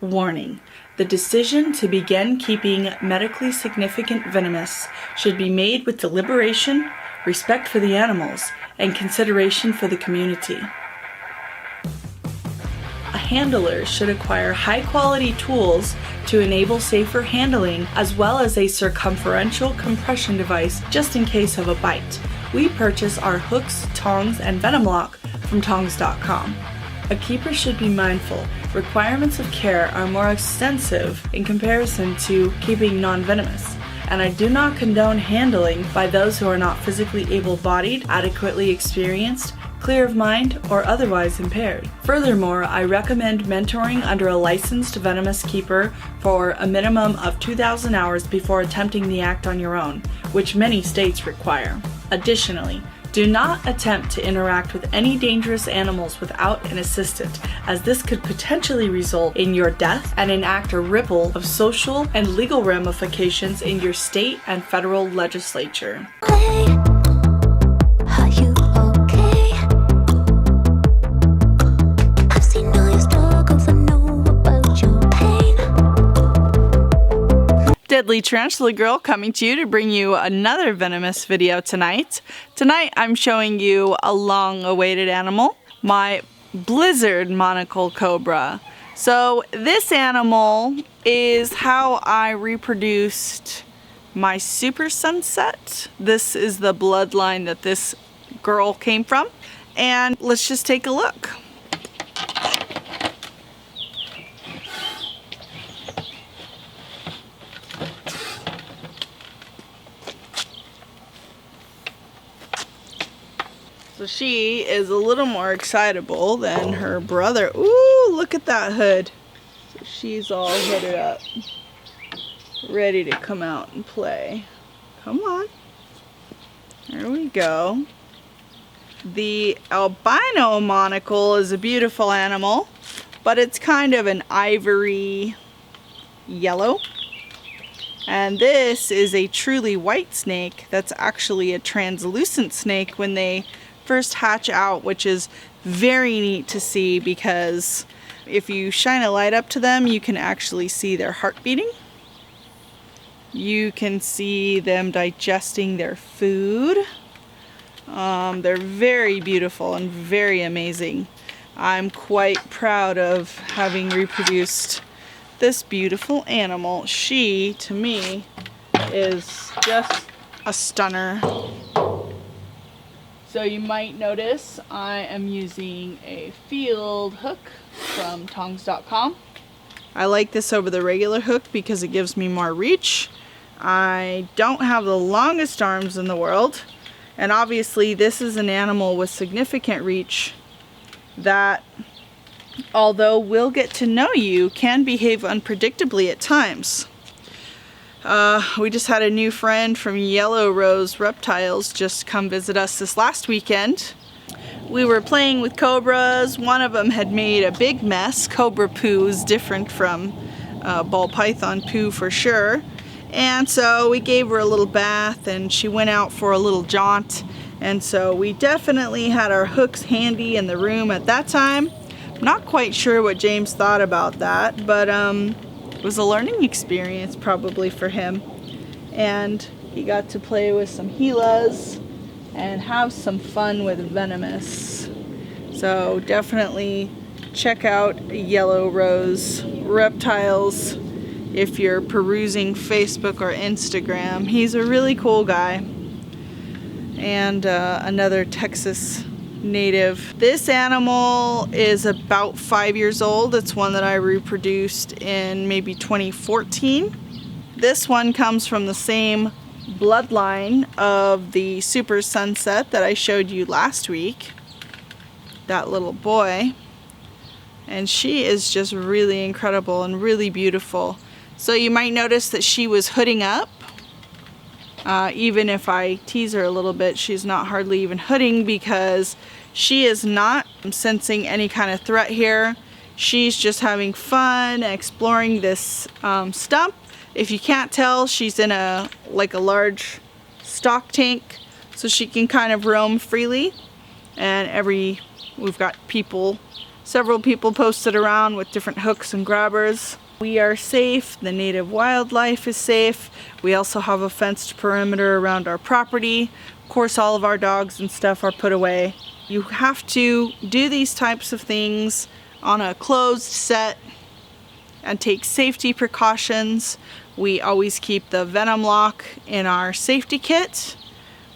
Warning: the decision to begin keeping medically significant venomous should be made with deliberation, respect for the animals, and consideration for the community. A handler should acquire high-quality tools to enable safer handling, as well as a circumferential compression device just in case of a bite. We purchase our hooks, tongs, and venom lock from tongs.com. A keeper should be mindful. Requirements of care are more extensive in comparison to keeping non-venomous, and I do not condone handling by those who are not physically able-bodied, adequately experienced, clear of mind, or otherwise impaired. Furthermore, I recommend mentoring under a licensed venomous keeper for a minimum of 2,000 hours before attempting the act on your own, which many states require. Additionally, do not attempt to interact with any dangerous animals without an assistant, as this could potentially result in your death and enact a ripple of social and legal ramifications in your state and federal legislature. Deadly Tarantula Girl coming to you to bring you another venomous video tonight. Tonight I'm showing you a long-awaited animal, my blizzard monocle cobra. So this animal is how I reproduced my super sunset. This is the bloodline that this girl came from, and let's just take a look. So she is a little more excitable than her brother. Ooh, look at that hood. So she's all hooded up, ready to come out and play. Come on. There we go. The albino monocle is a beautiful animal, but it's kind of an ivory yellow. And this is a truly white snake that's actually a translucent snake when they first hatch out, which is very neat to see because if you shine a light up to them, you can actually see their heart beating. You can see them digesting their food. They're very beautiful and very amazing. I'm quite proud of having reproduced this beautiful animal. She, to me, is just a stunner. So you might notice I am using a field hook from tongs.com. I like this over the regular hook because it gives me more reach. I don't have the longest arms in the world, and obviously this is an animal with significant reach that, although will get to know you, can behave unpredictably at times. We just had a new friend from Yellow Rose Reptiles just come visit us this last weekend. We were playing with cobras. One of them had made a big mess. Cobra poo is different from ball python poo for sure. And so we gave her a little bath and she went out for a little jaunt. And so we definitely had our hooks handy in the room at that time. Not quite sure what James thought about that, but it was a learning experience probably for him, and he got to play with some Gilas and have some fun with venomous. So definitely check out Yellow Rose Reptiles if you're perusing Facebook or Instagram. He's a really cool guy, and another Texas native. This animal is about 5 years old. It's one that I reproduced in maybe 2014. This one comes from the same bloodline of the super sunset that I showed you last week, that little boy, and she is just really incredible and really beautiful. So you might notice that she was hooding up. Even if I tease her a little bit, she's not hardly even hooding because she is not sensing any kind of threat here. She's just having fun exploring this stump. If you can't tell, she's in a large stock tank, so she can kind of roam freely. And we've got people Several people posted around with different hooks and grabbers. We are safe, the native wildlife is safe. We also have a fenced perimeter around our property. Of course, all of our dogs and stuff are put away. You have to do these types of things on a closed set and take safety precautions. We always keep the venom lock in our safety kit.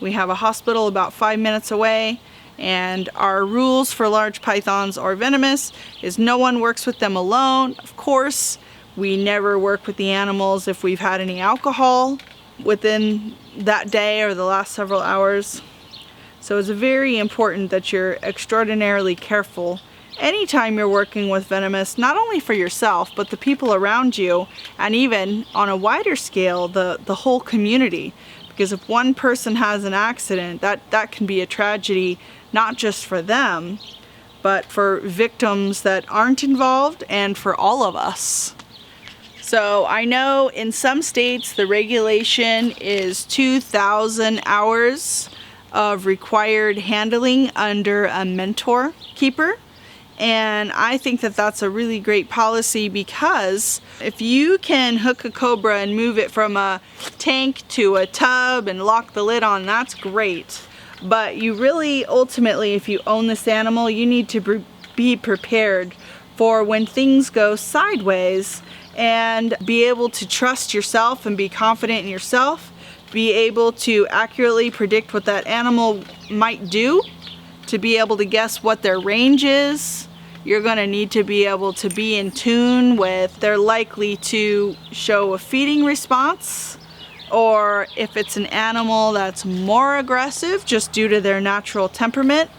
We have a hospital about 5 minutes away, and our rules for large pythons or venomous is no one works with them alone. Of course, we never work with the animals if we've had any alcohol within that day or the last several hours. So it's very important that you're extraordinarily careful anytime you're working with venomous, not only for yourself, but the people around you, and even on a wider scale, the whole community. Because if one person has an accident, that can be a tragedy, not just for them, but for victims that aren't involved and for all of us. So I know in some states the regulation is 2,000 hours of required handling under a mentor keeper. And I think that that's a really great policy, because if you can hook a cobra and move it from a tank to a tub and lock the lid on, that's great. But you really, ultimately, if you own this animal, you need to be prepared for when things go sideways, and be able to trust yourself and be confident in yourself, be able to accurately predict what that animal might do, to be able to guess what their range is. You're going to need to be able to be in tune with, they're likely to show a feeding response, or if it's an animal that's more aggressive just due to their natural temperament.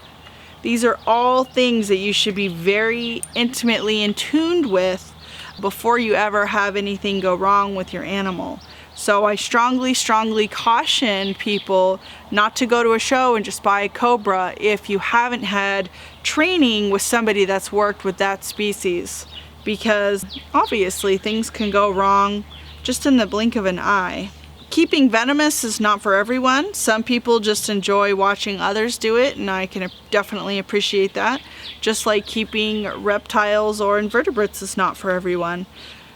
These are all things that you should be very intimately in tune with before you ever have anything go wrong with your animal. So I strongly caution people not to go to a show and just buy a cobra if you haven't had training with somebody that's worked with that species, because obviously things can go wrong just in the blink of an eye. Keeping venomous is not for everyone. Some people just enjoy watching others do it, and I can definitely appreciate that. Just like keeping reptiles or invertebrates is not for everyone.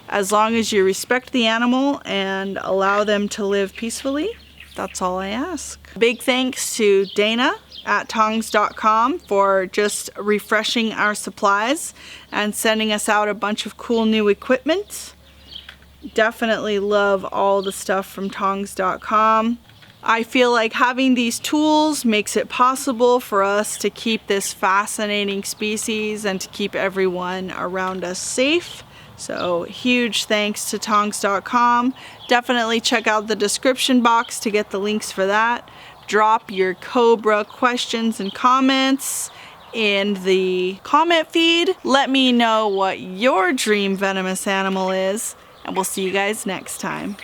As long as you respect the animal and allow them to live peacefully, that's all I ask. Big thanks to Dana at tongs.com for just refreshing our supplies and sending us out a bunch of cool new equipment. Definitely love all the stuff from tongs.com. I feel like having these tools makes it possible for us to keep this fascinating species and to keep everyone around us safe. So huge thanks to tongs.com. Definitely check out the description box to get the links for that. Drop your cobra questions and comments in the comment feed. Let me know what your dream venomous animal is, and we'll see you guys next time.